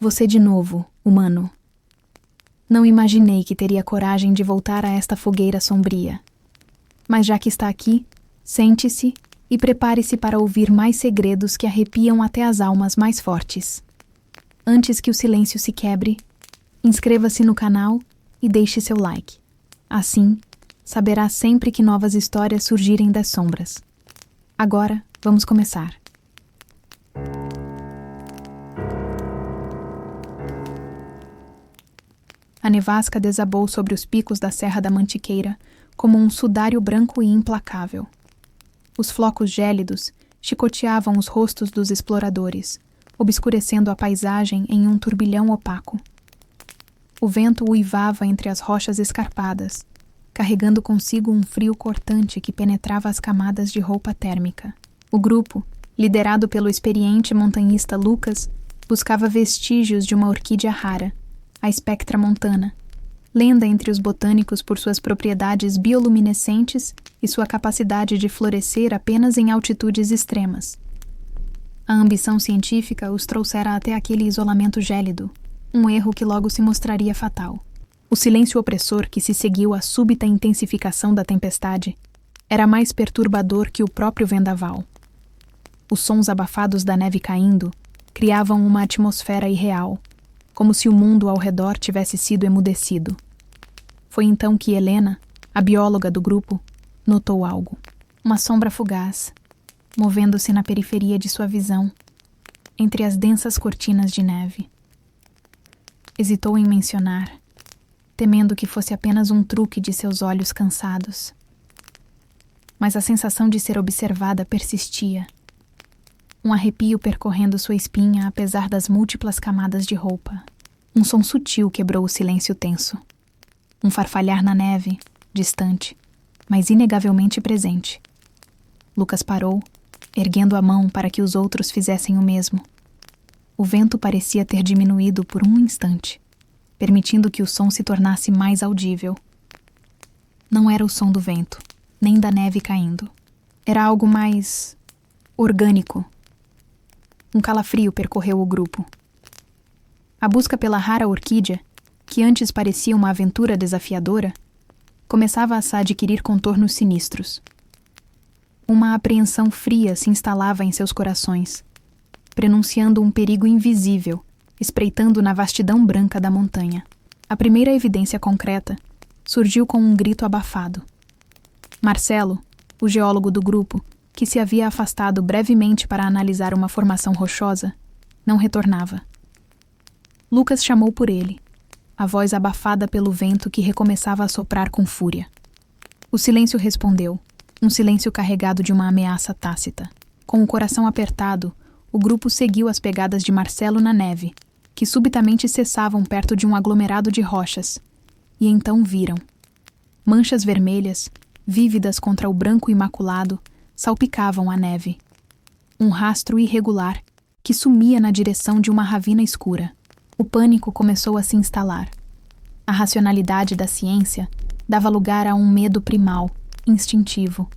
Você de novo, humano. Não imaginei que teria coragem de voltar a esta fogueira sombria. Mas já que está aqui, sente-se e prepare-se para ouvir mais segredos que arrepiam até as almas mais fortes. Antes que o silêncio se quebre, inscreva-se no canal e deixe seu like. Assim, saberá sempre que novas histórias surgirem das sombras. Agora, vamos começar. A nevasca desabou sobre os picos da Serra da Mantiqueira como um sudário branco e implacável. Os flocos gélidos chicoteavam os rostos dos exploradores, obscurecendo a paisagem em um turbilhão opaco. O vento uivava entre as rochas escarpadas, carregando consigo um frio cortante que penetrava as camadas de roupa térmica. O grupo, liderado pelo experiente montanhista Lucas, buscava vestígios de uma orquídea rara, a Spectra montana, lenda entre os botânicos por suas propriedades bioluminescentes e sua capacidade de florescer apenas em altitudes extremas. A ambição científica os trouxera até aquele isolamento gélido, um erro que logo se mostraria fatal. O silêncio opressor que se seguiu à súbita intensificação da tempestade era mais perturbador que o próprio vendaval. Os sons abafados da neve caindo criavam uma atmosfera irreal, como se o mundo ao redor tivesse sido emudecido. Foi então que Helena, a bióloga do grupo, notou algo. Uma sombra fugaz, movendo-se na periferia de sua visão, entre as densas cortinas de neve. Hesitou em mencionar, temendo que fosse apenas um truque de seus olhos cansados. Mas a sensação de ser observada persistia. Um arrepio percorrendo sua espinha apesar das múltiplas camadas de roupa. Um som sutil quebrou o silêncio tenso. Um farfalhar na neve, distante, mas inegavelmente presente. Lucas parou, erguendo a mão para que os outros fizessem o mesmo. O vento parecia ter diminuído por um instante, permitindo que o som se tornasse mais audível. Não era o som do vento, nem da neve caindo. Era algo mais orgânico. Um calafrio percorreu o grupo. A busca pela rara orquídea, que antes parecia uma aventura desafiadora, começava a se adquirir contornos sinistros. Uma apreensão fria se instalava em seus corações, prenunciando um perigo invisível, espreitando na vastidão branca da montanha. A primeira evidência concreta surgiu com um grito abafado. Marcelo, o geólogo do grupo, que se havia afastado brevemente para analisar uma formação rochosa, não retornava. Lucas chamou por ele, a voz abafada pelo vento que recomeçava a soprar com fúria. O silêncio respondeu, um silêncio carregado de uma ameaça tácita. Com o coração apertado, o grupo seguiu as pegadas de Marcelo na neve, que subitamente cessavam perto de um aglomerado de rochas, e então viram. Manchas vermelhas, vívidas contra o branco imaculado, salpicavam a neve. Um rastro irregular que sumia na direção de uma ravina escura. O pânico começou a se instalar. A racionalidade da ciência dava lugar a um medo primal, instintivo.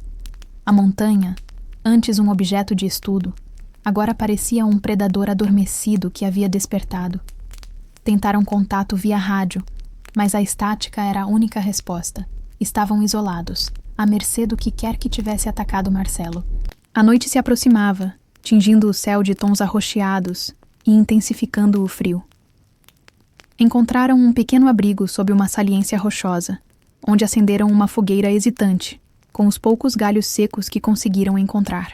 A montanha, antes um objeto de estudo, agora parecia um predador adormecido que havia despertado. Tentaram contato via rádio, mas a estática era a única resposta. Estavam isolados, à mercê do que quer que tivesse atacado Marcelo. A noite se aproximava, tingindo o céu de tons arroxeados e intensificando o frio. Encontraram um pequeno abrigo sob uma saliência rochosa, onde acenderam uma fogueira hesitante, com os poucos galhos secos que conseguiram encontrar.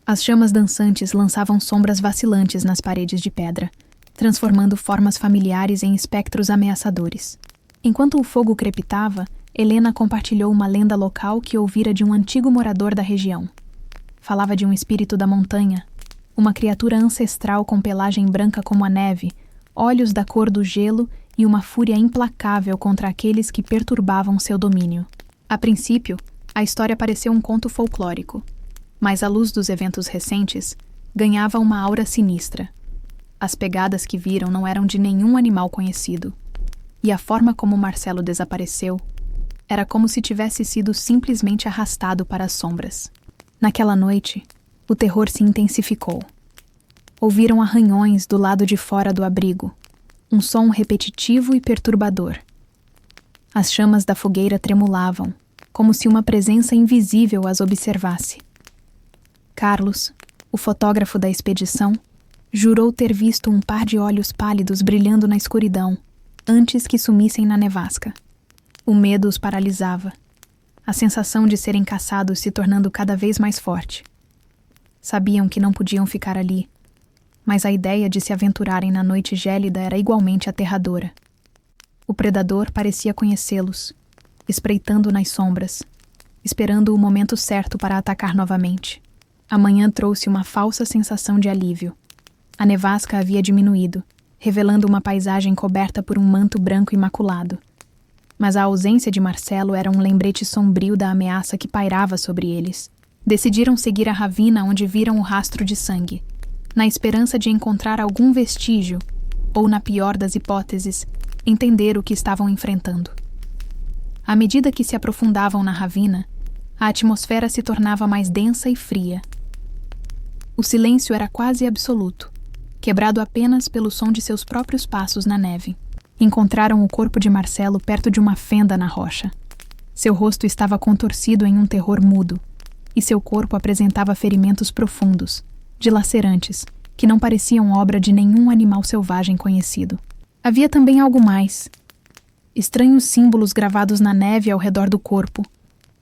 As chamas dançantes lançavam sombras vacilantes nas paredes de pedra, transformando formas familiares em espectros ameaçadores. Enquanto o fogo crepitava, Helena compartilhou uma lenda local que ouvira de um antigo morador da região. Falava de um espírito da montanha, uma criatura ancestral com pelagem branca como a neve, olhos da cor do gelo e uma fúria implacável contra aqueles que perturbavam seu domínio. A princípio, a história pareceu um conto folclórico, mas à luz dos eventos recentes, ganhava uma aura sinistra. As pegadas que viram não eram de nenhum animal conhecido, e a forma como Marcelo desapareceu era como se tivesse sido simplesmente arrastado para as sombras. Naquela noite, o terror se intensificou. ouviram arranhões do lado de fora do abrigo, um som repetitivo e perturbador. As chamas da fogueira tremulavam, como se uma presença invisível as observasse. Carlos, o fotógrafo da expedição, jurou ter visto um par de olhos pálidos brilhando na escuridão, antes que sumissem na nevasca. O medo os paralisava, a sensação de serem caçados se tornando cada vez mais forte. Sabiam que não podiam ficar ali, mas a ideia de se aventurarem na noite gélida era igualmente aterradora. O predador parecia conhecê-los, espreitando nas sombras, esperando o momento certo para atacar novamente. A manhã trouxe uma falsa sensação de alívio. A nevasca havia diminuído, revelando uma paisagem coberta por um manto branco imaculado. Mas a ausência de Marcelo era um lembrete sombrio da ameaça que pairava sobre eles. Decidiram seguir a ravina onde viram o rastro de sangue, na esperança de encontrar algum vestígio, ou, na pior das hipóteses, entender o que estavam enfrentando. À medida que se aprofundavam na ravina, a atmosfera se tornava mais densa e fria. O silêncio era quase absoluto, quebrado apenas pelo som de seus próprios passos na neve. Encontraram o corpo de Marcelo perto de uma fenda na rocha. Seu rosto estava contorcido em um terror mudo, e seu corpo apresentava ferimentos profundos, dilacerantes, que não pareciam obra de nenhum animal selvagem conhecido. Havia também algo mais. Estranhos símbolos gravados na neve ao redor do corpo,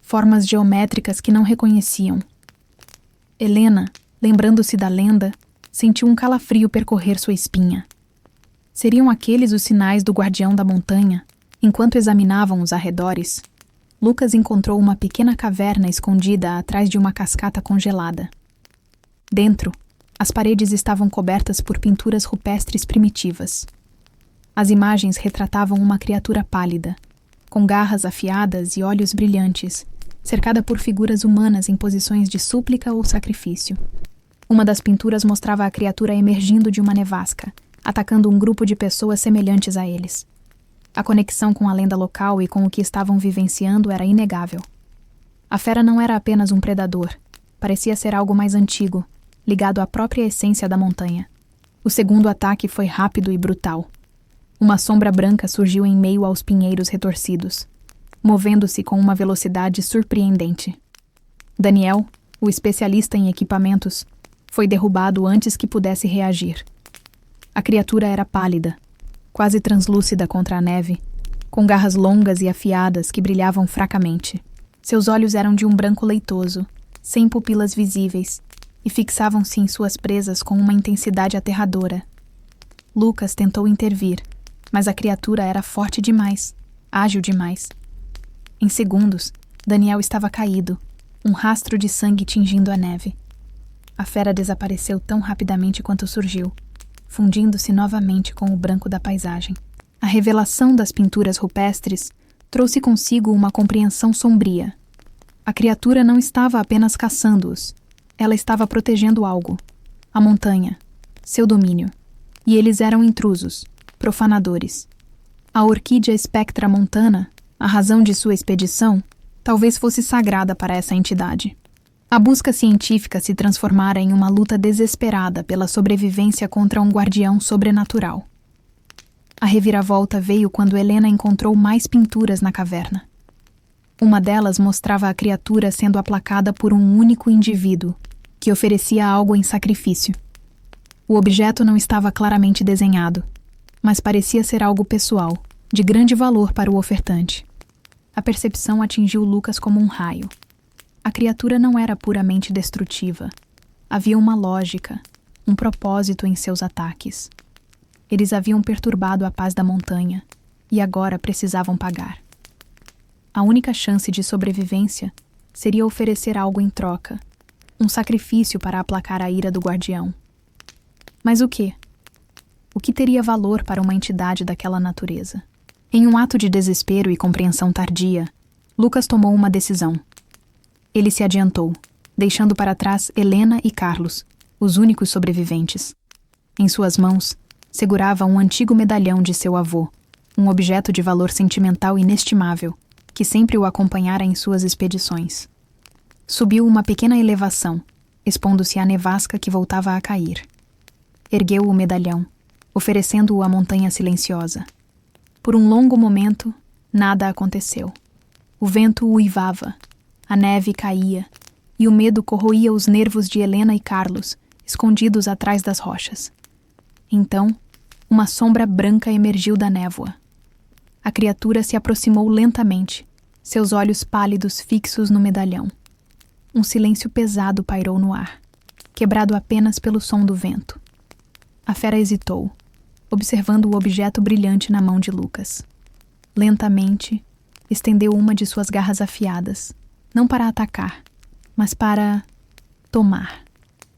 formas geométricas que não reconheciam. Helena, lembrando-se da lenda, sentiu um calafrio percorrer sua espinha. Seriam aqueles os sinais do guardião da montanha? Enquanto examinavam os arredores, Lucas encontrou uma pequena caverna escondida atrás de uma cascata congelada. Dentro, as paredes estavam cobertas por pinturas rupestres primitivas. As imagens retratavam uma criatura pálida, com garras afiadas e olhos brilhantes, cercada por figuras humanas em posições de súplica ou sacrifício. Uma das pinturas mostrava a criatura emergindo de uma nevasca, atacando um grupo de pessoas semelhantes a eles. A conexão com a lenda local e com o que estavam vivenciando era inegável. A fera não era apenas um predador, parecia ser algo mais antigo, ligado à própria essência da montanha. O segundo ataque foi rápido e brutal. Uma sombra branca surgiu em meio aos pinheiros retorcidos, movendo-se com uma velocidade surpreendente. Daniel, o especialista em equipamentos, foi derrubado antes que pudesse reagir. A criatura era pálida, quase translúcida contra a neve, com garras longas e afiadas que brilhavam fracamente. Seus olhos eram de um branco leitoso, sem pupilas visíveis, e fixavam-se em suas presas com uma intensidade aterradora. Lucas tentou intervir, mas a criatura era forte demais, ágil demais. Em segundos, Daniel estava caído, um rastro de sangue tingindo a neve. A fera desapareceu tão rapidamente quanto surgiu, fundindo-se novamente com o branco da paisagem. A revelação das pinturas rupestres trouxe consigo uma compreensão sombria. A criatura não estava apenas caçando-os, ela estava protegendo algo, a montanha, seu domínio. E eles eram intrusos, profanadores. A orquídea Spectra montana, a razão de sua expedição, talvez fosse sagrada para essa entidade. A busca científica se transformara em uma luta desesperada pela sobrevivência contra um guardião sobrenatural. A reviravolta veio quando Helena encontrou mais pinturas na caverna. Uma delas mostrava a criatura sendo aplacada por um único indivíduo, que oferecia algo em sacrifício. O objeto não estava claramente desenhado, mas parecia ser algo pessoal, de grande valor para o ofertante. A percepção atingiu Lucas como um raio. A criatura não era puramente destrutiva. Havia uma lógica, um propósito em seus ataques. Eles haviam perturbado a paz da montanha, e agora precisavam pagar. A única chance de sobrevivência seria oferecer algo em troca, um sacrifício para aplacar a ira do guardião. Mas o quê? O que teria valor para uma entidade daquela natureza? Em um ato de desespero e compreensão tardia, Lucas tomou uma decisão. Ele se adiantou, deixando para trás Helena e Carlos, os únicos sobreviventes. Em suas mãos, segurava um antigo medalhão de seu avô, um objeto de valor sentimental inestimável, que sempre o acompanhara em suas expedições. Subiu uma pequena elevação, expondo-se à nevasca que voltava a cair. Ergueu o medalhão, oferecendo-o à montanha silenciosa. Por um longo momento, nada aconteceu. O vento uivava, a neve caía, e o medo corroía os nervos de Helena e Carlos, escondidos atrás das rochas. Então, uma sombra branca emergiu da névoa. A criatura se aproximou lentamente, seus olhos pálidos fixos no medalhão. Um silêncio pesado pairou no ar, quebrado apenas pelo som do vento. A fera hesitou, observando o objeto brilhante na mão de Lucas. Lentamente, estendeu uma de suas garras afiadas, não para atacar, mas para tomar.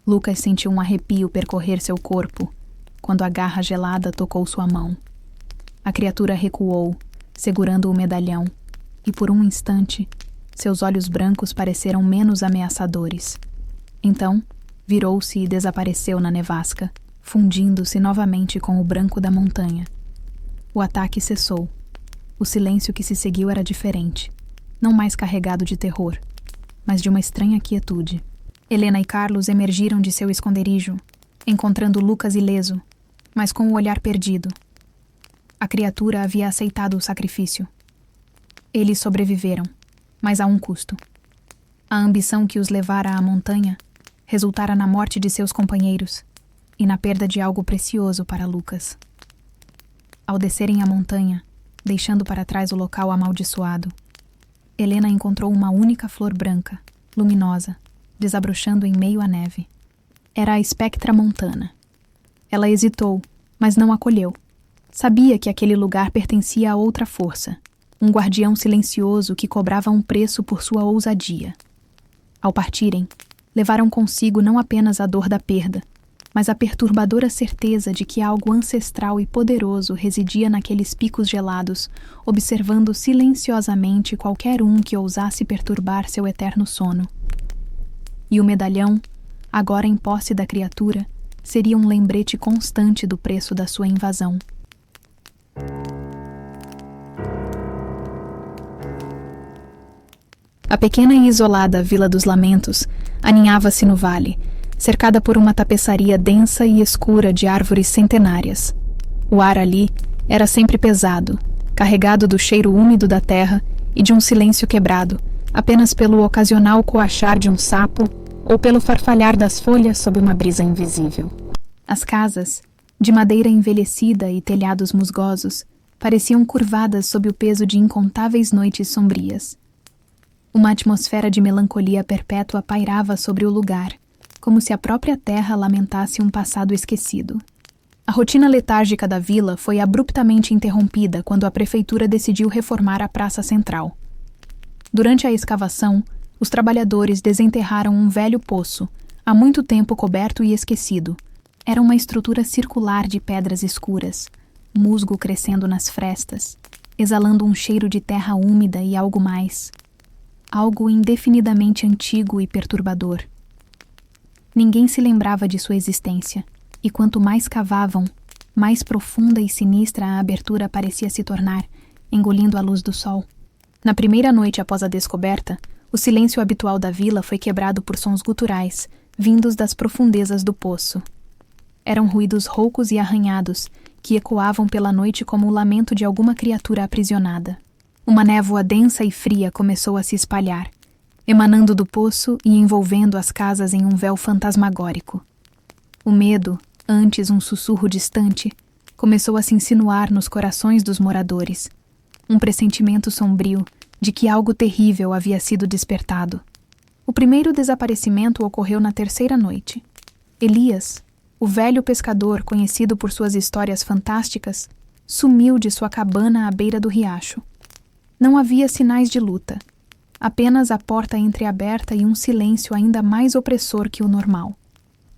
Lucas sentiu um arrepio percorrer seu corpo quando a garra gelada tocou sua mão. A criatura recuou, segurando o medalhão, e por um instante, seus olhos brancos pareceram menos ameaçadores. Então, virou-se e desapareceu na nevasca, fundindo-se novamente com o branco da montanha. O ataque cessou. O silêncio que se seguiu era diferente, não mais carregado de terror, mas de uma estranha quietude. Helena e Carlos emergiram de seu esconderijo, encontrando Lucas ileso, mas com o olhar perdido. A criatura havia aceitado o sacrifício. Eles sobreviveram, mas a um custo. A ambição que os levara à montanha resultara na morte de seus companheiros e na perda de algo precioso para Lucas. Ao descerem a montanha, deixando para trás o local amaldiçoado, Helena encontrou uma única flor branca, luminosa, desabrochando em meio à neve. Era a Spectra montana. Ela hesitou, mas não acolheu. Sabia que aquele lugar pertencia a outra força, um guardião silencioso que cobrava um preço por sua ousadia. Ao partirem, levaram consigo não apenas a dor da perda, mas a perturbadora certeza de que algo ancestral e poderoso residia naqueles picos gelados, observando silenciosamente qualquer um que ousasse perturbar seu eterno sono. E o medalhão, agora em posse da criatura, seria um lembrete constante do preço da sua invasão. A pequena e isolada Vila dos Lamentos aninhava-se no vale, cercada por uma tapeçaria densa e escura de árvores centenárias. O ar ali era sempre pesado, carregado do cheiro úmido da terra e de um silêncio quebrado, apenas pelo ocasional coachar de um sapo ou pelo farfalhar das folhas sob uma brisa invisível. As casas, de madeira envelhecida e telhados musgosos, pareciam curvadas sob o peso de incontáveis noites sombrias. Uma atmosfera de melancolia perpétua pairava sobre o lugar, como se a própria terra lamentasse um passado esquecido. A rotina letárgica da vila foi abruptamente interrompida quando a prefeitura decidiu reformar a praça central. Durante a escavação, os trabalhadores desenterraram um velho poço, há muito tempo coberto e esquecido. Era uma estrutura circular de pedras escuras, musgo crescendo nas frestas, exalando um cheiro de terra úmida e algo mais. Algo indefinidamente antigo e perturbador. Ninguém se lembrava de sua existência, e quanto mais cavavam, mais profunda e sinistra a abertura parecia se tornar, engolindo a luz do sol. Na primeira noite após a descoberta, o silêncio habitual da vila foi quebrado por sons guturais, vindos das profundezas do poço. Eram ruídos roucos e arranhados, que ecoavam pela noite como o lamento de alguma criatura aprisionada. Uma névoa densa e fria começou a se espalhar, emanando do poço e envolvendo as casas em um véu fantasmagórico. O medo, antes um sussurro distante, começou a se insinuar nos corações dos moradores, um pressentimento sombrio de que algo terrível havia sido despertado. O primeiro desaparecimento ocorreu na terceira noite. Elias, o velho pescador conhecido por suas histórias fantásticas, sumiu de sua cabana à beira do riacho. Não havia sinais de luta, apenas a porta entreaberta e um silêncio ainda mais opressor que o normal.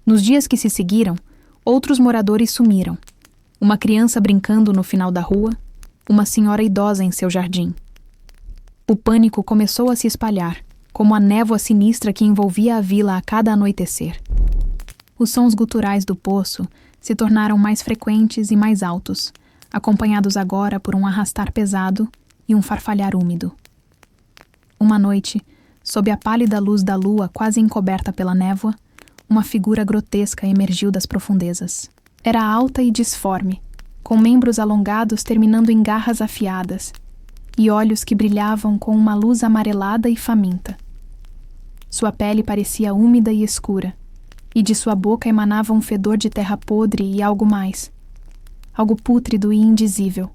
Nos dias que se seguiram, outros moradores sumiram. Uma criança brincando no final da rua, uma senhora idosa em seu jardim. O pânico começou a se espalhar, como a névoa sinistra que envolvia a vila a cada anoitecer. Os sons guturais do poço se tornaram mais frequentes e mais altos, acompanhados agora por um arrastar pesado e um farfalhar úmido. Uma noite, sob a pálida luz da lua quase encoberta pela névoa, uma figura grotesca emergiu das profundezas. Era alta e disforme, com membros alongados terminando em garras afiadas, e olhos que brilhavam com uma luz amarelada e faminta. Sua pele parecia úmida e escura, e de sua boca emanava um fedor de terra podre e algo mais. Algo pútrido e indizível.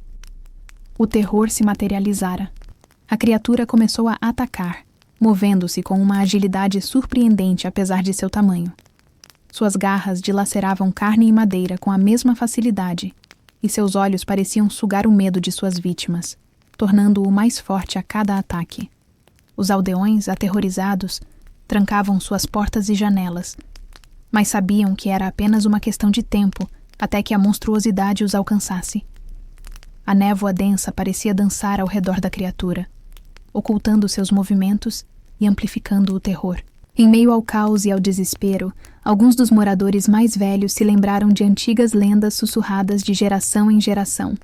O terror se materializara. A criatura começou a atacar, movendo-se com uma agilidade surpreendente apesar de seu tamanho. Suas garras dilaceravam carne e madeira com a mesma facilidade, e seus olhos pareciam sugar o medo de suas vítimas, tornando-o mais forte a cada ataque. Os aldeões, aterrorizados, trancavam suas portas e janelas, mas sabiam que era apenas uma questão de tempo até que a monstruosidade os alcançasse. A névoa densa parecia dançar ao redor da criatura, ocultando seus movimentos e amplificando o terror. Em meio ao caos e ao desespero, alguns dos moradores mais velhos se lembraram de antigas lendas sussurradas de geração em geração.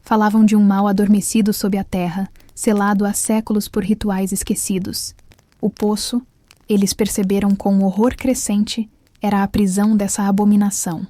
Falavam de um mal adormecido sob a terra, selado há séculos por rituais esquecidos. O poço, eles perceberam com horror crescente, era a prisão dessa abominação.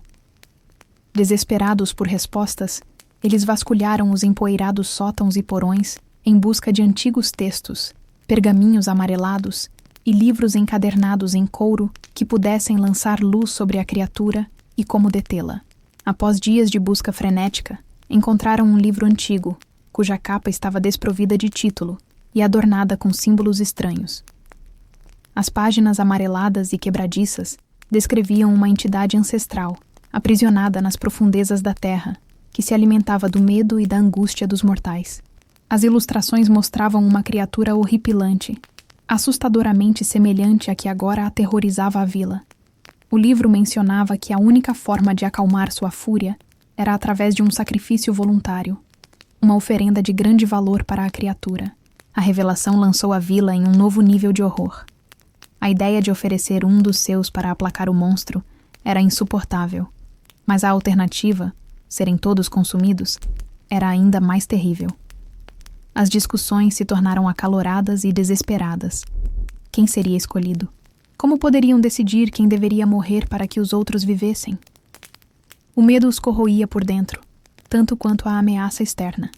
Desesperados por respostas, eles vasculharam os empoeirados sótãos e porões em busca de antigos textos, pergaminhos amarelados e livros encadernados em couro que pudessem lançar luz sobre a criatura e como detê-la. Após dias de busca frenética, encontraram um livro antigo, cuja capa estava desprovida de título e adornada com símbolos estranhos. As páginas amareladas e quebradiças descreviam uma entidade ancestral, aprisionada nas profundezas da terra, que se alimentava do medo e da angústia dos mortais. As ilustrações mostravam uma criatura horripilante, assustadoramente semelhante à que agora aterrorizava a vila. O livro mencionava que a única forma de acalmar sua fúria era através de um sacrifício voluntário, uma oferenda de grande valor para a criatura. A revelação lançou a vila em um novo nível de horror. A ideia de oferecer um dos seus para aplacar o monstro era insuportável, mas a alternativa, serem todos consumidos, era ainda mais terrível. As discussões se tornaram acaloradas e desesperadas. Quem seria escolhido? Como poderiam decidir quem deveria morrer para que os outros vivessem? O medo os corroía por dentro, tanto quanto a ameaça externa.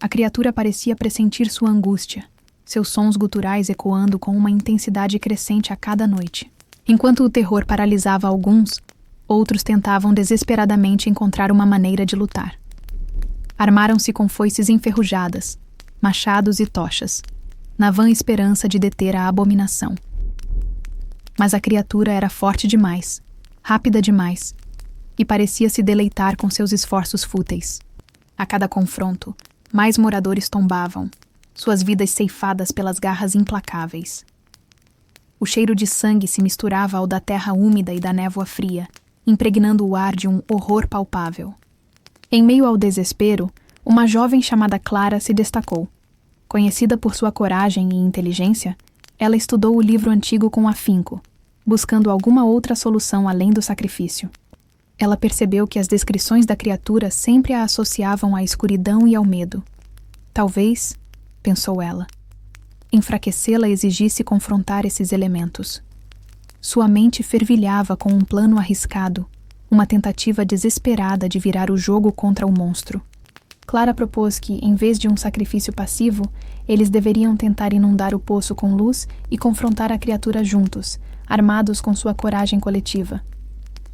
A criatura parecia pressentir sua angústia, seus sons guturais ecoando com uma intensidade crescente a cada noite. Enquanto o terror paralisava alguns, outros tentavam desesperadamente encontrar uma maneira de lutar. Armaram-se com foices enferrujadas, machados e tochas, na vã esperança de deter a abominação. Mas a criatura era forte demais, rápida demais, e parecia se deleitar com seus esforços fúteis. A cada confronto, mais moradores tombavam, suas vidas ceifadas pelas garras implacáveis. O cheiro de sangue se misturava ao da terra úmida e da névoa fria, impregnando o ar de um horror palpável. Em meio ao desespero, uma jovem chamada Clara se destacou. Conhecida por sua coragem e inteligência, ela estudou o livro antigo com afinco, buscando alguma outra solução além do sacrifício. Ela percebeu que as descrições da criatura sempre a associavam à escuridão e ao medo. Talvez, pensou ela, enfraquecê-la exigisse confrontar esses elementos. Sua mente fervilhava com um plano arriscado, uma tentativa desesperada de virar o jogo contra o monstro. Clara propôs que, em vez de um sacrifício passivo, eles deveriam tentar inundar o poço com luz e confrontar a criatura juntos, armados com sua coragem coletiva.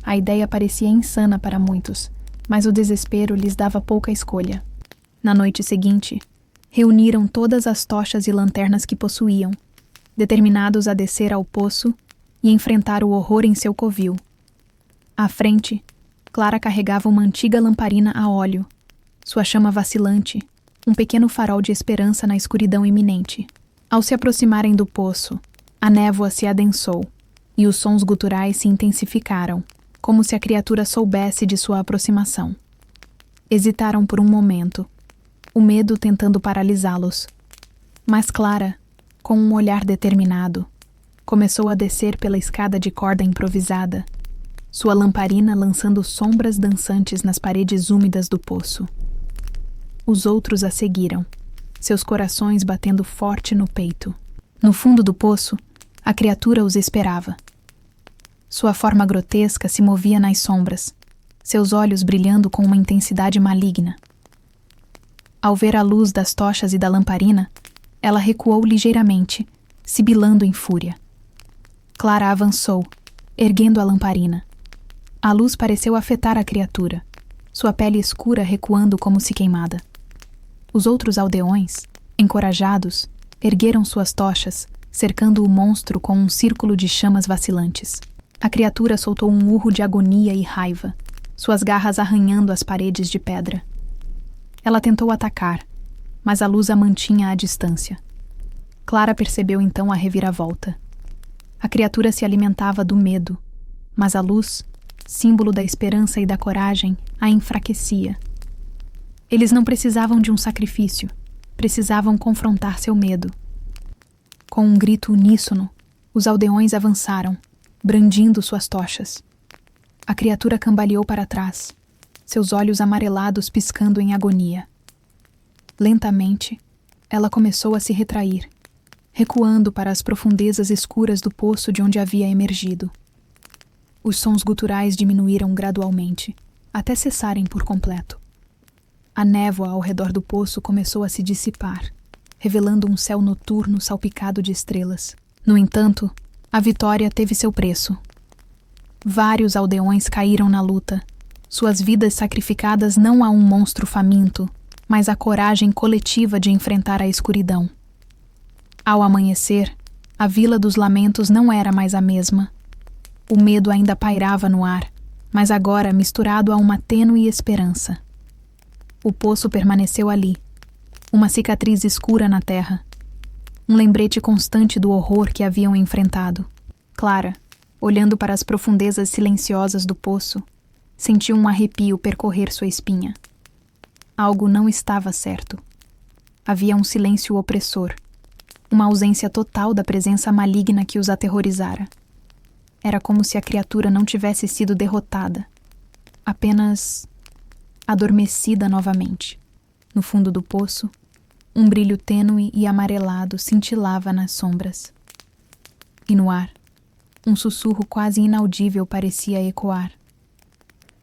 A ideia parecia insana para muitos, mas o desespero lhes dava pouca escolha. Na noite seguinte, reuniram todas as tochas e lanternas que possuíam, determinados a descer ao poço e enfrentar o horror em seu covil. À frente, Clara carregava uma antiga lamparina a óleo, sua chama vacilante, um pequeno farol de esperança na escuridão iminente. Ao se aproximarem do poço, a névoa se adensou e os sons guturais se intensificaram, como se a criatura soubesse de sua aproximação. Hesitaram por um momento, o medo tentando paralisá-los. Mas Clara, com um olhar determinado, começou a descer pela escada de corda improvisada, sua lamparina lançando sombras dançantes nas paredes úmidas do poço. Os outros a seguiram, seus corações batendo forte no peito. No fundo do poço, a criatura os esperava. Sua forma grotesca se movia nas sombras, seus olhos brilhando com uma intensidade maligna. Ao ver a luz das tochas e da lamparina, ela recuou ligeiramente, sibilando em fúria. Clara avançou, erguendo a lamparina. A luz pareceu afetar a criatura, sua pele escura recuando como se queimada. Os outros aldeões, encorajados, ergueram suas tochas, cercando o monstro com um círculo de chamas vacilantes. A criatura soltou um urro de agonia e raiva, suas garras arranhando as paredes de pedra. Ela tentou atacar, mas a luz a mantinha à distância. Clara percebeu então a reviravolta. A criatura se alimentava do medo, mas a luz, símbolo da esperança e da coragem, a enfraquecia. Eles não precisavam de um sacrifício, precisavam confrontar seu medo. Com um grito uníssono, os aldeões avançaram, brandindo suas tochas. A criatura cambaleou para trás, seus olhos amarelados piscando em agonia. Lentamente, ela começou a se retrair, recuando para as profundezas escuras do poço de onde havia emergido. Os sons guturais diminuíram gradualmente, até cessarem por completo. A névoa ao redor do poço começou a se dissipar, revelando um céu noturno salpicado de estrelas. No entanto, a vitória teve seu preço. Vários aldeões caíram na luta, suas vidas sacrificadas não a um monstro faminto, mas à coragem coletiva de enfrentar a escuridão. Ao amanhecer, a Vila dos Lamentos não era mais a mesma. O medo ainda pairava no ar, mas agora misturado a uma tênue esperança. O poço permaneceu ali, uma cicatriz escura na terra, um lembrete constante do horror que haviam enfrentado. Clara, olhando para as profundezas silenciosas do poço, sentiu um arrepio percorrer sua espinha. Algo não estava certo. Havia um silêncio opressor, uma ausência total da presença maligna que os aterrorizara. Era como se a criatura não tivesse sido derrotada, apenas adormecida novamente. No fundo do poço, um brilho tênue e amarelado cintilava nas sombras. E no ar, um sussurro quase inaudível parecia ecoar.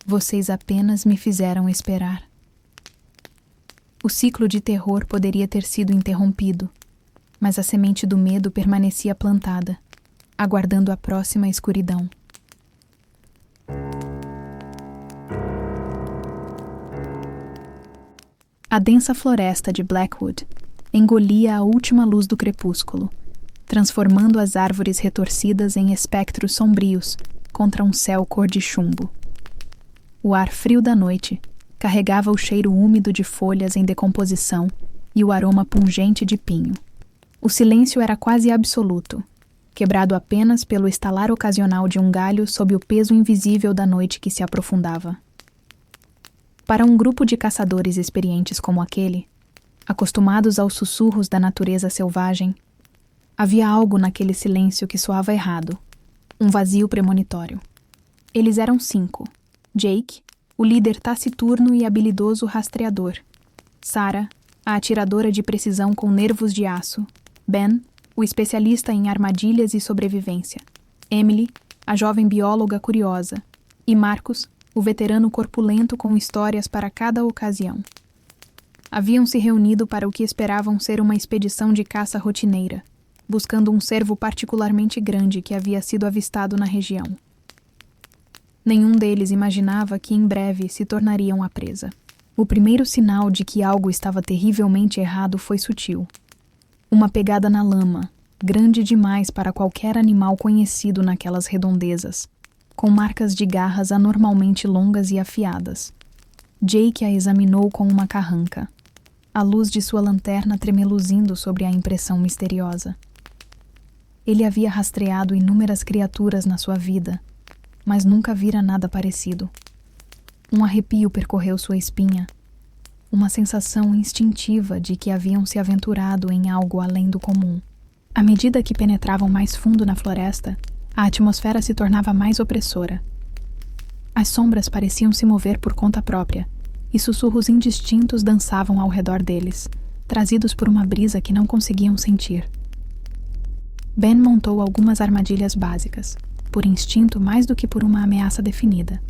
Vocês apenas me fizeram esperar. O ciclo de terror poderia ter sido interrompido, mas a semente do medo permanecia plantada, aguardando a próxima escuridão. A densa floresta de Blackwood engolia a última luz do crepúsculo, transformando as árvores retorcidas em espectros sombrios contra um céu cor de chumbo. O ar frio da noite carregava o cheiro úmido de folhas em decomposição e o aroma pungente de pinho. O silêncio era quase absoluto, quebrado apenas pelo estalar ocasional de um galho sob o peso invisível da noite que se aprofundava. Para um grupo de caçadores experientes como aquele, acostumados aos sussurros da natureza selvagem, havia algo naquele silêncio que soava errado, um vazio premonitório. Eles eram 5. Jake, o líder taciturno e habilidoso rastreador. Sarah, a atiradora de precisão com nervos de aço. Ben, o especialista em armadilhas e sobrevivência. Emily, a jovem bióloga curiosa. E Marcus, o veterano corpulento com histórias para cada ocasião. Haviam se reunido para o que esperavam ser uma expedição de caça rotineira, buscando um cervo particularmente grande que havia sido avistado na região. Nenhum deles imaginava que em breve se tornariam a presa. O primeiro sinal de que algo estava terrivelmente errado foi sutil. Uma pegada na lama, grande demais para qualquer animal conhecido naquelas redondezas, com marcas de garras anormalmente longas e afiadas. Jake a examinou com uma carranca, a luz de sua lanterna tremeluzindo sobre a impressão misteriosa. Ele havia rastreado inúmeras criaturas na sua vida, mas nunca vira nada parecido. Um arrepio percorreu sua espinha, uma sensação instintiva de que haviam se aventurado em algo além do comum. À medida que penetravam mais fundo na floresta, a atmosfera se tornava mais opressora. As sombras pareciam se mover por conta própria, e sussurros indistintos dançavam ao redor deles, trazidos por uma brisa que não conseguiam sentir. Ben montou algumas armadilhas básicas, por instinto mais do que por uma ameaça definida.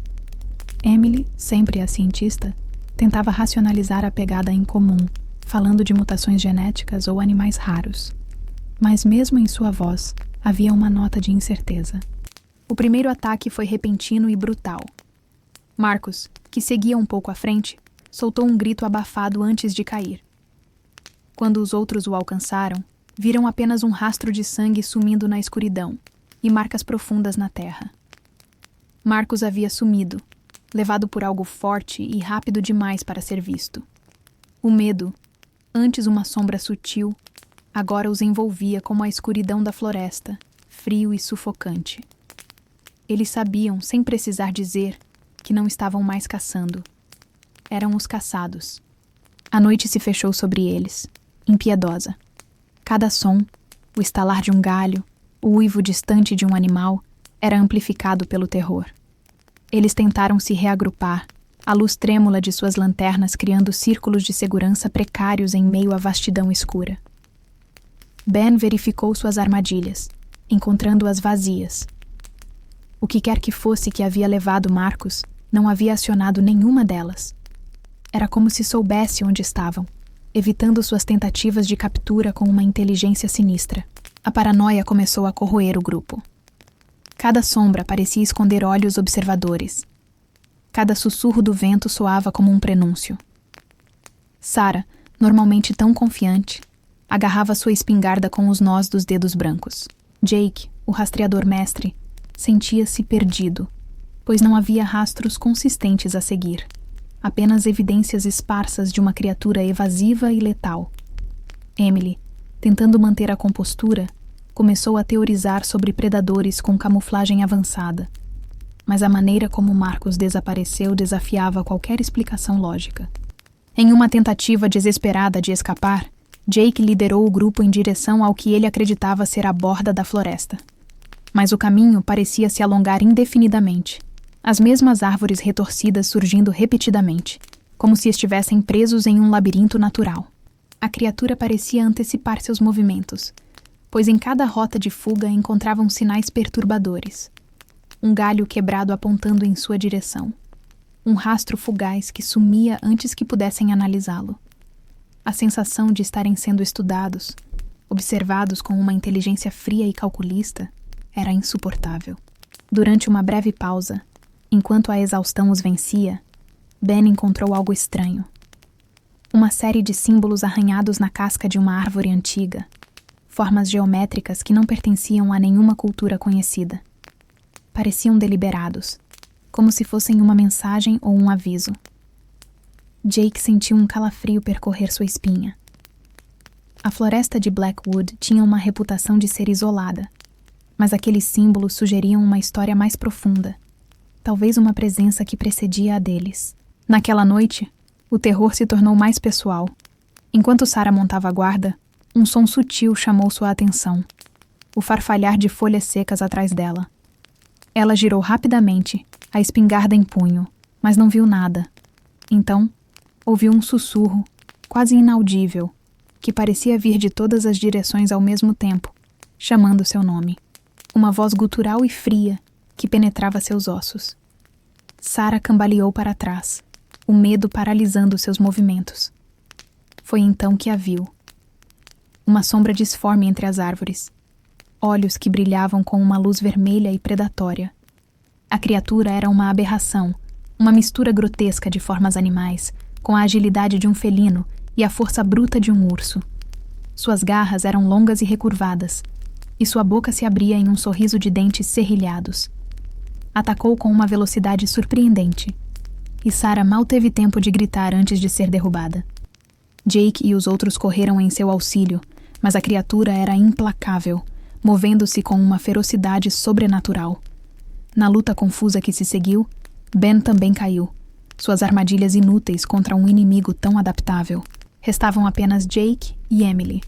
Emily, sempre a cientista, tentava racionalizar a pegada em comum, falando de mutações genéticas ou animais raros. Mas mesmo em sua voz, havia uma nota de incerteza. O primeiro ataque foi repentino e brutal. Marcus, que seguia um pouco à frente, soltou um grito abafado antes de cair. Quando os outros o alcançaram, viram apenas um rastro de sangue sumindo na escuridão e marcas profundas na terra. Marcus havia sumido, levado por algo forte e rápido demais para ser visto. O medo, antes uma sombra sutil, agora os envolvia como a escuridão da floresta, frio e sufocante. Eles sabiam, sem precisar dizer, que não estavam mais caçando. Eram os caçados. A noite se fechou sobre eles, impiedosa. Cada som, o estalar de um galho, o uivo distante de um animal, era amplificado pelo terror. Eles tentaram se reagrupar, a luz trêmula de suas lanternas criando círculos de segurança precários em meio à vastidão escura. Ben verificou suas armadilhas, encontrando-as vazias. O que quer que fosse que havia levado Marcus, não havia acionado nenhuma delas. Era como se soubesse onde estavam, evitando suas tentativas de captura com uma inteligência sinistra. A paranoia começou a corroer o grupo. Cada sombra parecia esconder olhos observadores. Cada sussurro do vento soava como um prenúncio. Sarah, normalmente tão confiante, agarrava sua espingarda com os nós dos dedos brancos. Jake, o rastreador mestre, sentia-se perdido, pois não havia rastros consistentes a seguir, apenas evidências esparsas de uma criatura evasiva e letal. Emily, tentando manter a compostura, começou a teorizar sobre predadores com camuflagem avançada, mas a maneira como Marcus desapareceu desafiava qualquer explicação lógica. Em uma tentativa desesperada de escapar, Jake liderou o grupo em direção ao que ele acreditava ser a borda da floresta. Mas o caminho parecia se alongar indefinidamente, as mesmas árvores retorcidas surgindo repetidamente, como se estivessem presos em um labirinto natural. A criatura parecia antecipar seus movimentos, pois em cada rota de fuga encontravam sinais perturbadores. Um galho quebrado apontando em sua direção. Um rastro fugaz que sumia antes que pudessem analisá-lo. A sensação de estarem sendo estudados, observados com uma inteligência fria e calculista, era insuportável. Durante uma breve pausa, enquanto a exaustão os vencia, Ben encontrou algo estranho. Uma série de símbolos arranhados na casca de uma árvore antiga, formas geométricas que não pertenciam a nenhuma cultura conhecida. Pareciam deliberados, como se fossem uma mensagem ou um aviso. Jake sentiu um calafrio percorrer sua espinha. A floresta de Blackwood tinha uma reputação de ser isolada, mas aqueles símbolos sugeriam uma história mais profunda, talvez uma presença que precedia a deles. Naquela noite, o terror se tornou mais pessoal. Enquanto Sarah montava a guarda, um som sutil chamou sua atenção, o farfalhar de folhas secas atrás dela. Ela girou rapidamente, a espingarda em punho, mas não viu nada. Então, ouviu um sussurro, quase inaudível, que parecia vir de todas as direções ao mesmo tempo, chamando seu nome. Uma voz gutural e fria que penetrava seus ossos. Sarah cambaleou para trás, o medo paralisando seus movimentos. Foi então que a viu. Uma sombra disforme entre as árvores. Olhos que brilhavam com uma luz vermelha e predatória. A criatura era uma aberração, uma mistura grotesca de formas animais, com a agilidade de um felino e a força bruta de um urso. Suas garras eram longas e recurvadas, e sua boca se abria em um sorriso de dentes serrilhados. Atacou com uma velocidade surpreendente, e Sarah mal teve tempo de gritar antes de ser derrubada. Jake e os outros correram em seu auxílio, mas a criatura era implacável, movendo-se com uma ferocidade sobrenatural. Na luta confusa que se seguiu, Ben também caiu, suas armadilhas inúteis contra um inimigo tão adaptável. Restavam apenas Jake e Emily.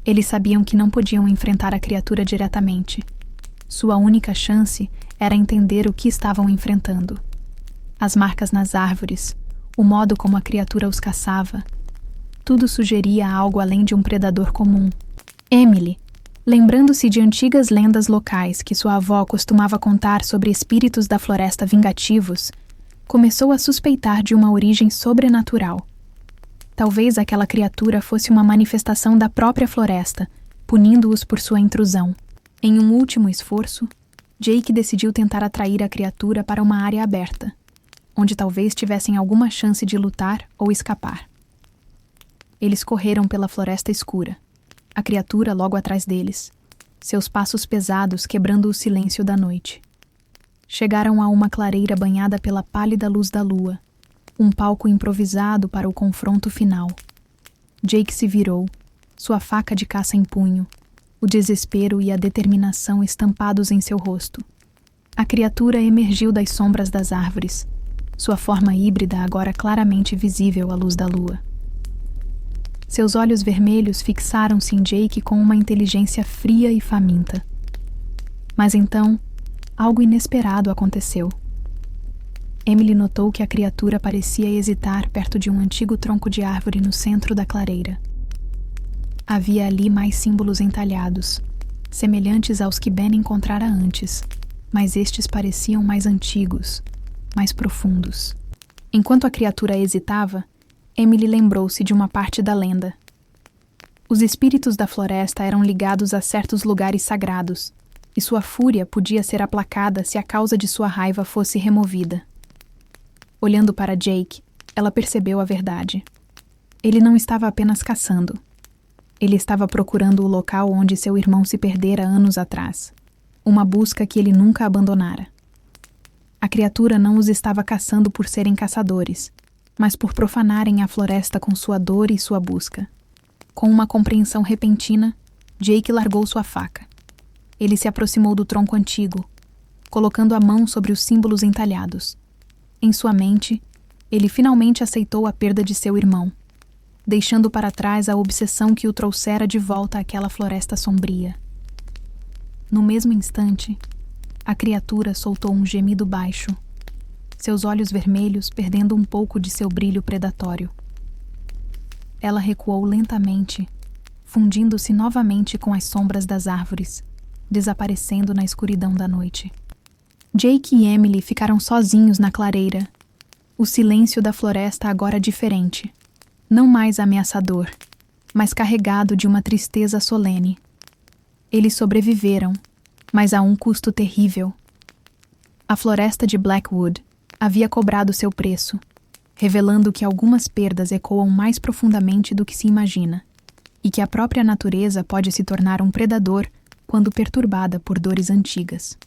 Eles sabiam que não podiam enfrentar a criatura diretamente. Sua única chance era entender o que estavam enfrentando. As marcas nas árvores, o modo como a criatura os caçava, tudo sugeria algo além de um predador comum. Emily, lembrando-se de antigas lendas locais que sua avó costumava contar sobre espíritos da floresta vingativos, começou a suspeitar de uma origem sobrenatural. Talvez aquela criatura fosse uma manifestação da própria floresta, punindo-os por sua intrusão. Em um último esforço, Jake decidiu tentar atrair a criatura para uma área aberta, onde talvez tivessem alguma chance de lutar ou escapar. Eles correram pela floresta escura, a criatura logo atrás deles, seus passos pesados quebrando o silêncio da noite. Chegaram a uma clareira banhada pela pálida luz da lua, um palco improvisado para o confronto final. Jake se virou, sua faca de caça em punho, o desespero e a determinação estampados em seu rosto. A criatura emergiu das sombras das árvores, sua forma híbrida agora claramente visível à luz da lua. Seus olhos vermelhos fixaram-se em Jake com uma inteligência fria e faminta. Mas então, algo inesperado aconteceu. Emily notou que a criatura parecia hesitar perto de um antigo tronco de árvore no centro da clareira. Havia ali mais símbolos entalhados, semelhantes aos que Ben encontrara antes, mas estes pareciam mais antigos, mais profundos. Enquanto a criatura hesitava, Emily lembrou-se de uma parte da lenda. Os espíritos da floresta eram ligados a certos lugares sagrados, e sua fúria podia ser aplacada se a causa de sua raiva fosse removida. Olhando para Jake, ela percebeu a verdade. Ele não estava apenas caçando. Ele estava procurando o local onde seu irmão se perdera anos atrás, uma busca que ele nunca abandonara. A criatura não os estava caçando por serem caçadores, mas por profanarem a floresta com sua dor e sua busca. Com uma compreensão repentina, Jake largou sua faca. Ele se aproximou do tronco antigo, colocando a mão sobre os símbolos entalhados. Em sua mente, ele finalmente aceitou a perda de seu irmão, deixando para trás a obsessão que o trouxera de volta àquela floresta sombria. No mesmo instante, a criatura soltou um gemido baixo, seus olhos vermelhos perdendo um pouco de seu brilho predatório. Ela recuou lentamente, fundindo-se novamente com as sombras das árvores, desaparecendo na escuridão da noite. Jake e Emily ficaram sozinhos na clareira. O silêncio da floresta agora diferente, não mais ameaçador, mas carregado de uma tristeza solene. Eles sobreviveram, mas a um custo terrível. A floresta de Blackwood havia cobrado seu preço, revelando que algumas perdas ecoam mais profundamente do que se imagina, e que a própria natureza pode se tornar um predador quando perturbada por dores antigas.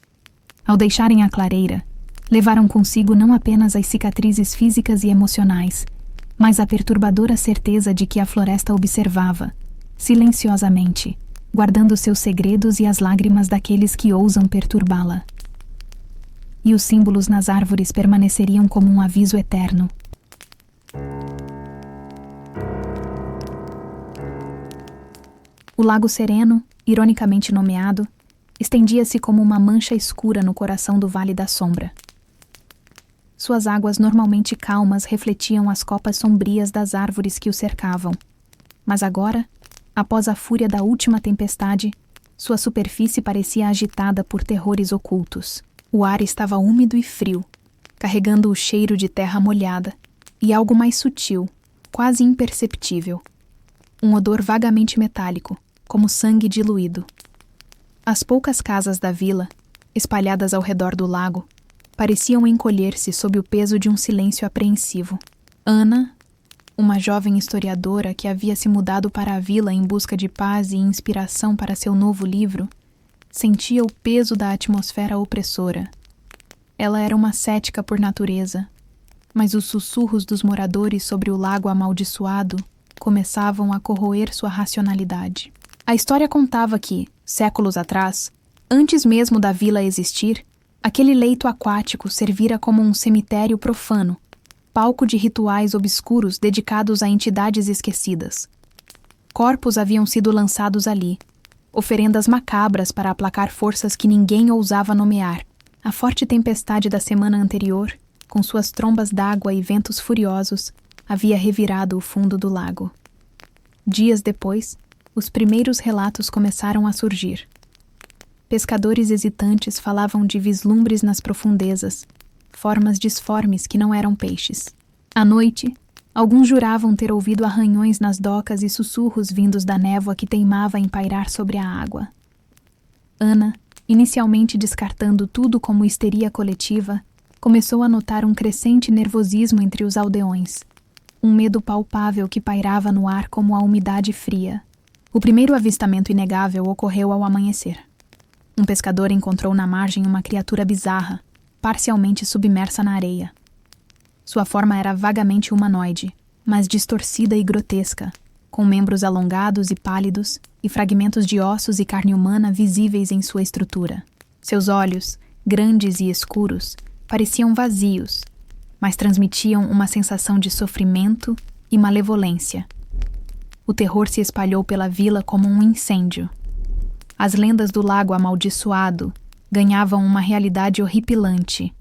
Ao deixarem a clareira, levaram consigo não apenas as cicatrizes físicas e emocionais, mas a perturbadora certeza de que a floresta observava, silenciosamente, guardando seus segredos e as lágrimas daqueles que ousam perturbá-la. E os símbolos nas árvores permaneceriam como um aviso eterno. O Lago Sereno, ironicamente nomeado, estendia-se como uma mancha escura no coração do Vale da Sombra. Suas águas normalmente calmas refletiam as copas sombrias das árvores que o cercavam, mas agora, após a fúria da última tempestade, sua superfície parecia agitada por terrores ocultos. O ar estava úmido e frio, carregando o cheiro de terra molhada, e algo mais sutil, quase imperceptível. Um odor vagamente metálico, como sangue diluído. As poucas casas da vila, espalhadas ao redor do lago, pareciam encolher-se sob o peso de um silêncio apreensivo. Ana, uma jovem historiadora que havia se mudado para a vila em busca de paz e inspiração para seu novo livro, sentia o peso da atmosfera opressora. Ela era uma cética por natureza, mas os sussurros dos moradores sobre o lago amaldiçoado começavam a corroer sua racionalidade. A história contava que, séculos atrás, antes mesmo da vila existir, aquele leito aquático servira como um cemitério profano, palco de rituais obscuros dedicados a entidades esquecidas. Corpos haviam sido lançados ali, oferendas macabras para aplacar forças que ninguém ousava nomear. A forte tempestade da semana anterior, com suas trombas d'água e ventos furiosos, havia revirado o fundo do lago. Dias depois, os primeiros relatos começaram a surgir. Pescadores hesitantes falavam de vislumbres nas profundezas, formas disformes que não eram peixes. À noite, alguns juravam ter ouvido arranhões nas docas e sussurros vindos da névoa que teimava em pairar sobre a água. Ana, inicialmente descartando tudo como histeria coletiva, começou a notar um crescente nervosismo entre os aldeões, um medo palpável que pairava no ar como a umidade fria. O primeiro avistamento inegável ocorreu ao amanhecer. Um pescador encontrou na margem uma criatura bizarra, parcialmente submersa na areia. Sua forma era vagamente humanoide, mas distorcida e grotesca, com membros alongados e pálidos e fragmentos de ossos e carne humana visíveis em sua estrutura. Seus olhos, grandes e escuros, pareciam vazios, mas transmitiam uma sensação de sofrimento e malevolência. O terror se espalhou pela vila como um incêndio. As lendas do lago amaldiçoado ganhavam uma realidade horripilante.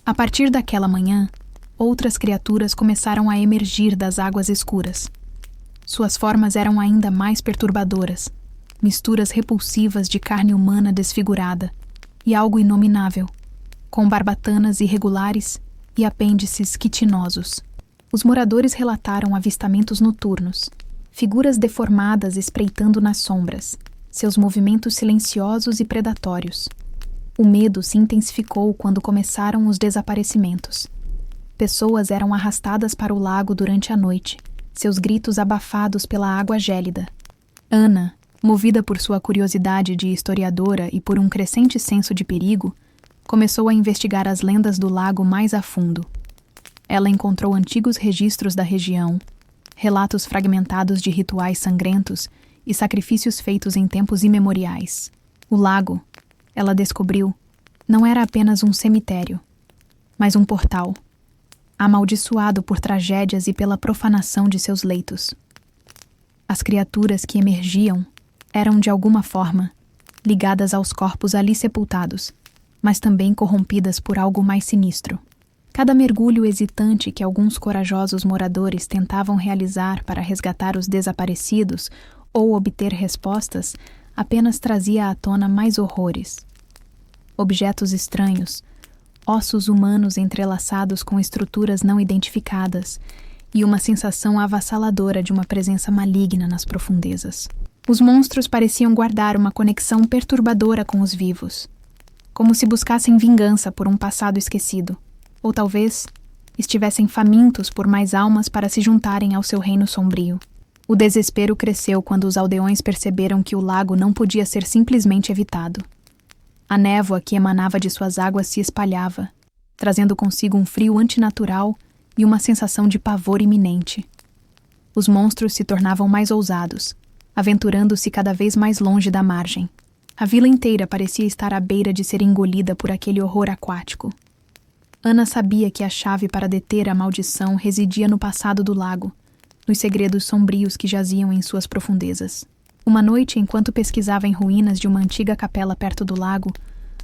A partir daquela manhã, outras criaturas começaram a emergir das águas escuras. Suas formas eram ainda mais perturbadoras, misturas repulsivas de carne humana desfigurada e algo inominável, com barbatanas irregulares e apêndices quitinosos. Os moradores relataram avistamentos noturnos, figuras deformadas espreitando nas sombras, seus movimentos silenciosos e predatórios. O medo se intensificou quando começaram os desaparecimentos. Pessoas eram arrastadas para o lago durante a noite, seus gritos abafados pela água gélida. Ana, movida por sua curiosidade de historiadora e por um crescente senso de perigo, começou a investigar as lendas do lago mais a fundo. Ela encontrou antigos registros da região, relatos fragmentados de rituais sangrentos e sacrifícios feitos em tempos imemoriais. O lago, ela descobriu, não era apenas um cemitério, mas um portal, amaldiçoado por tragédias e pela profanação de seus leitos. As criaturas que emergiam eram, de alguma forma, ligadas aos corpos ali sepultados, mas também corrompidas por algo mais sinistro. Cada mergulho hesitante que alguns corajosos moradores tentavam realizar para resgatar os desaparecidos ou obter respostas apenas trazia à tona mais horrores. Objetos estranhos, ossos humanos entrelaçados com estruturas não identificadas e uma sensação avassaladora de uma presença maligna nas profundezas. Os monstros pareciam guardar uma conexão perturbadora com os vivos, como se buscassem vingança por um passado esquecido, ou talvez estivessem famintos por mais almas para se juntarem ao seu reino sombrio. O desespero cresceu quando os aldeões perceberam que o lago não podia ser simplesmente evitado. A névoa que emanava de suas águas se espalhava, trazendo consigo um frio antinatural e uma sensação de pavor iminente. Os monstros se tornavam mais ousados, aventurando-se cada vez mais longe da margem. A vila inteira parecia estar à beira de ser engolida por aquele horror aquático. Ana sabia que a chave para deter a maldição residia no passado do lago, nos segredos sombrios que jaziam em suas profundezas. Uma noite, enquanto pesquisava em ruínas de uma antiga capela perto do lago,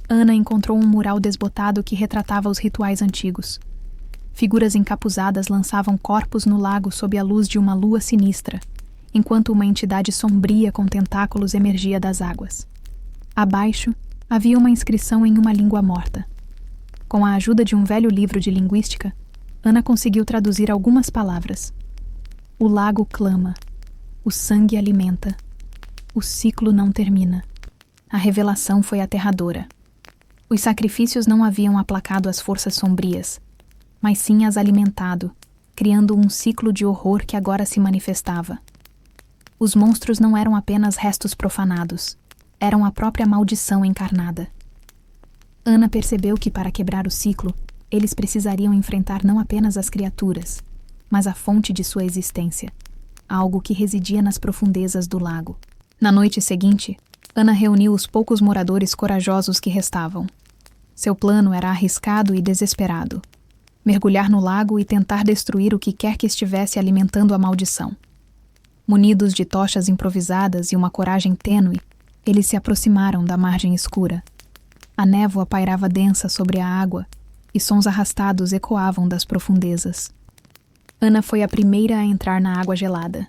Ana encontrou um mural desbotado que retratava os rituais antigos. Figuras encapuzadas lançavam corpos no lago sob a luz de uma lua sinistra, enquanto uma entidade sombria com tentáculos emergia das águas. Abaixo, havia uma inscrição em uma língua morta. Com a ajuda de um velho livro de linguística, Ana conseguiu traduzir algumas palavras. O lago clama. O sangue alimenta. O ciclo não termina. A revelação foi aterradora. Os sacrifícios não haviam aplacado as forças sombrias, mas sim as alimentado, criando um ciclo de horror que agora se manifestava. Os monstros não eram apenas restos profanados, eram a própria maldição encarnada. Ana percebeu que, para quebrar o ciclo, eles precisariam enfrentar não apenas as criaturas, mas a fonte de sua existência, algo que residia nas profundezas do lago. Na noite seguinte, Ana reuniu os poucos moradores corajosos que restavam. Seu plano era arriscado e desesperado: mergulhar no lago e tentar destruir o que quer que estivesse alimentando a maldição. Munidos de tochas improvisadas e uma coragem tênue, eles se aproximaram da margem escura. A névoa pairava densa sobre a água e sons arrastados ecoavam das profundezas. Ana foi a primeira a entrar na água gelada,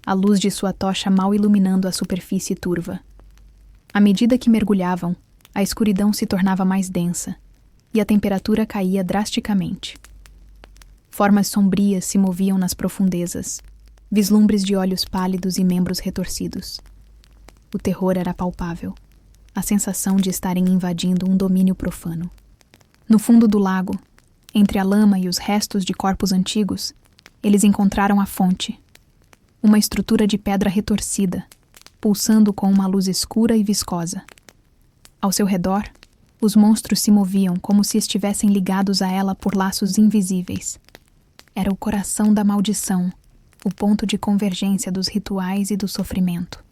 a luz de sua tocha mal iluminando a superfície turva. À medida que mergulhavam, a escuridão se tornava mais densa, e a temperatura caía drasticamente. Formas sombrias se moviam nas profundezas, vislumbres de olhos pálidos e membros retorcidos. O terror era palpável, a sensação de estarem invadindo um domínio profano. No fundo do lago, entre a lama e os restos de corpos antigos, eles encontraram a fonte. Uma estrutura de pedra retorcida, pulsando com uma luz escura e viscosa. Ao seu redor, os monstros se moviam como se estivessem ligados a ela por laços invisíveis. Era o coração da maldição, o ponto de convergência dos rituais e do sofrimento.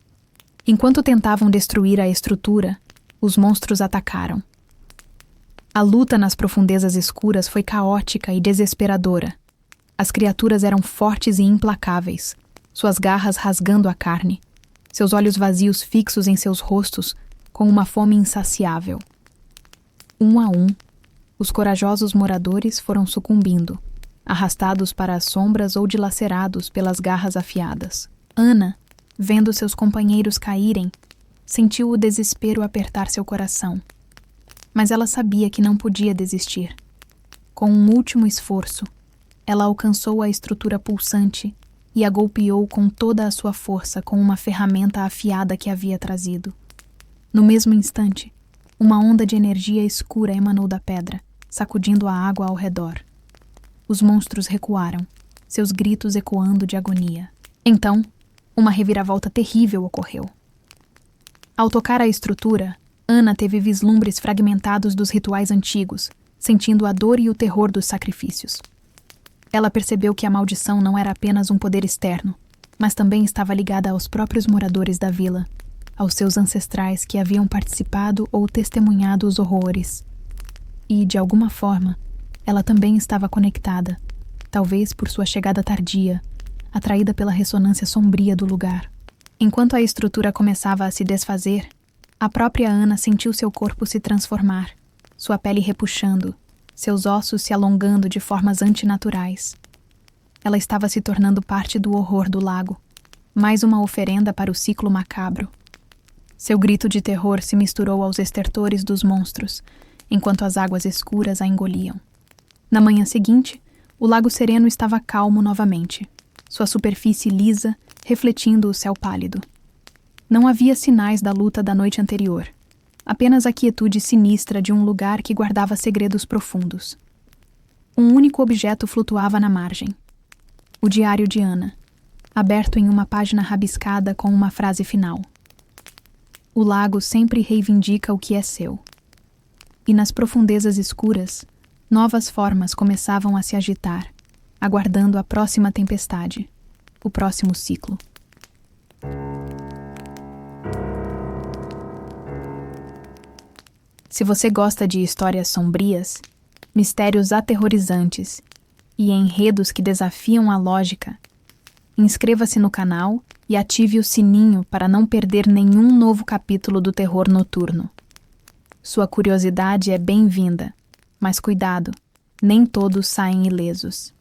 Enquanto tentavam destruir a estrutura, os monstros atacaram. A luta nas profundezas escuras foi caótica e desesperadora. As criaturas eram fortes e implacáveis, suas garras rasgando a carne, seus olhos vazios fixos em seus rostos, com uma fome insaciável. Um a um, os corajosos moradores foram sucumbindo, arrastados para as sombras ou dilacerados pelas garras afiadas. Ana, vendo seus companheiros caírem, sentiu o desespero apertar seu coração. Mas ela sabia que não podia desistir. Com um último esforço, ela alcançou a estrutura pulsante e a golpeou com toda a sua força com uma ferramenta afiada que havia trazido. No mesmo instante, uma onda de energia escura emanou da pedra, sacudindo a água ao redor. Os monstros recuaram, seus gritos ecoando de agonia. Então, uma reviravolta terrível ocorreu. Ao tocar a estrutura, Ana teve vislumbres fragmentados dos rituais antigos, sentindo a dor e o terror dos sacrifícios. Ela percebeu que a maldição não era apenas um poder externo, mas também estava ligada aos próprios moradores da vila, aos seus ancestrais que haviam participado ou testemunhado os horrores. E, de alguma forma, ela também estava conectada, talvez por sua chegada tardia, atraída pela ressonância sombria do lugar. Enquanto a estrutura começava a se desfazer, a própria Ana sentiu seu corpo se transformar, sua pele repuxando, seus ossos se alongando de formas antinaturais. Ela estava se tornando parte do horror do lago, mais uma oferenda para o ciclo macabro. Seu grito de terror se misturou aos estertores dos monstros, enquanto as águas escuras a engoliam. Na manhã seguinte, o lago sereno estava calmo novamente, sua superfície lisa, refletindo o céu pálido. Não havia sinais da luta da noite anterior, apenas a quietude sinistra de um lugar que guardava segredos profundos. Um único objeto flutuava na margem. O diário de Ana, aberto em uma página rabiscada com uma frase final. O lago sempre reivindica o que é seu. E nas profundezas escuras, novas formas começavam a se agitar, aguardando a próxima tempestade, o próximo ciclo. Se você gosta de histórias sombrias, mistérios aterrorizantes e enredos que desafiam a lógica, inscreva-se no canal e ative o sininho para não perder nenhum novo capítulo do Terror Noturno. Sua curiosidade é bem-vinda, mas cuidado, nem todos saem ilesos.